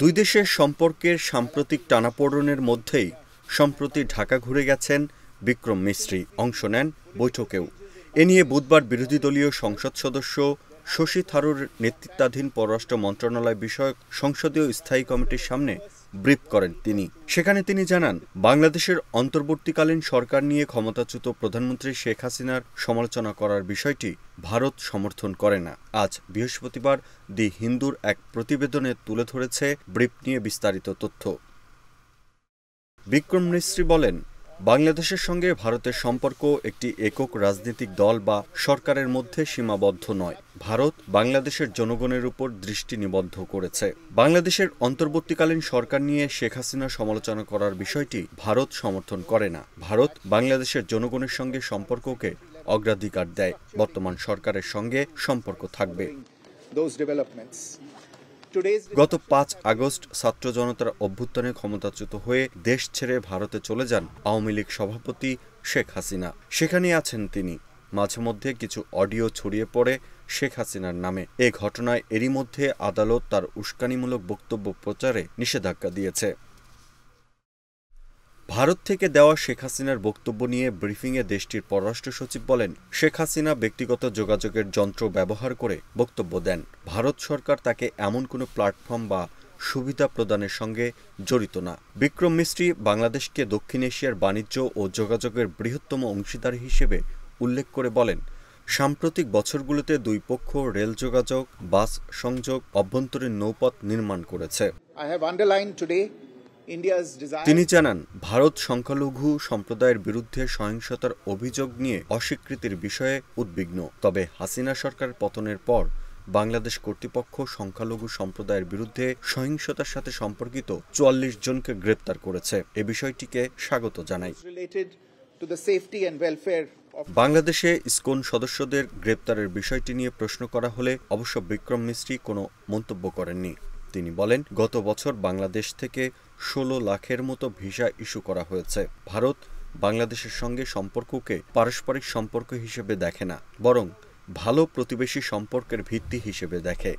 দুই দেশের সম্পর্কের সাম্প্রতিক টানাপোড়েনের মধ্যেই সম্প্রতি ঢাকা ঘুরে গেছেন বিক্রম মিস্ত্রি, অংশ নেন বৈঠকেও। এ নিয়ে বুধবার বিরোধী দলীয় সংসদ সদস্য শশী থারুর নেতৃত্বাধীন পররাষ্ট্র মন্ত্রণালয় বিষয়ক সংসদীয় স্থায়ী কমিটির সামনে ব্রিফ করেন তিনি। সেখানে তিনি জানান, বাংলাদেশের অন্তর্বর্তীকালীন সরকার নিয়ে ক্ষমতাচ্যুত প্রধানমন্ত্রী শেখ হাসিনার সমালোচনা করার বিষয়টি ভারত সমর্থন করে না। আজ বৃহস্পতিবার দি হিন্দুর এক প্রতিবেদনে তুলে ধরেছে ব্রিফ নিয়ে বিস্তারিত তথ্য। বিক্রম মিস্ত্রি বলেন, বাংলাদেশের সঙ্গে ভারতের সম্পর্ক একটি একক রাজনৈতিক দল বা সরকারের মধ্যে সীমাবদ্ধ নয়। ভারত বাংলাদেশের জনগণের উপর দৃষ্টি নিবদ্ধ করেছে। বাংলাদেশের অন্তর্বর্তীকালীন সরকার নিয়ে শেখ হাসিনা সমালোচনা করার বিষয়টি ভারত সমর্থন করে না। ভারত বাংলাদেশের জনগণের সঙ্গে সম্পর্ককে অগ্রাধিকার দেয়। বর্তমান সরকারের সঙ্গে সম্পর্ক থাকবে। গত ৫ আগস্ট ছাত্র জনতার অভ্যুত্থানে ক্ষমতাচ্যুত হয়ে দেশ ছেড়ে ভারতে চলে যান আওয়ামী লীগ সভাপতি শেখ হাসিনা। সেখানে আছেন তিনি। মাঝে মধ্যে কিছু অডিও ছড়িয়ে পড়ে শেখ হাসিনার নামে। এ ঘটনায় এরই মধ্যে আদালত তার উস্কানিমূলক বক্তব্য প্রচারে নিষেধাজ্ঞা দিয়েছে। ভারত থেকে দেওয়া শেখ হাসিনার বক্তব্য নিয়ে ব্রিফিংয়ে দেশটির পররাষ্ট্র সচিব বলেন, শেখ হাসিনা ব্যক্তিগত যোগাযোগের যন্ত্র ব্যবহার করে বক্তব্য দেন। ভারত সরকার তাকে এমন কোনো প্ল্যাটফর্ম বা সুবিধা প্রদানের সঙ্গে জড়িত না। বিক্রম মিস্ত্রি বাংলাদেশকে দক্ষিণ এশিয়ার বাণিজ্য ও যোগাযোগের বৃহত্তম অংশীদার হিসেবে উল্লেখ করে বলেন, সাম্প্রতিক বছরগুলোতে দুই পক্ষ রেল যোগাযোগ, বাস সংযোগ, অভ্যন্তরীণ নৌপথ নির্মাণ করেছে। তিনি জানান, ভারত সংখ্যালঘু সম্প্রদায়ের বিরুদ্ধে সহিংসতার অভিযোগ নিয়ে অস্বীকৃতির বিষয়ে উদ্বিগ্ন। তবে হাসিনা সরকার পতনের পর বাংলাদেশ কর্তৃপক্ষ সংখ্যালঘু সম্প্রদায়ের বিরুদ্ধে সহিংসতার সাথে সম্পর্কিত ৪৪ জনকে গ্রেপ্তার করেছে। এ বিষয়টিকে স্বাগত জানাই। বাংলাদেশে ইসকন সদস্যদের গ্রেপ্তারের বিষয়টি নিয়ে প্রশ্ন করা হলে অবশ্য বিক্রম মিস্ত্রি কোনো মন্তব্য করেননি। তিনি বলেন, গত বছর বাংলাদেশ থেকে ১৬ লাখের মতো ভিসা ইস্যু করা হয়েছে। ভারত বাংলাদেশের সঙ্গে সম্পর্ককে পারস্পরিক সম্পর্ক হিসেবে দেখে না, বরং ভালো প্রতিবেশী সম্পর্কের ভিত্তি হিসেবে দেখে।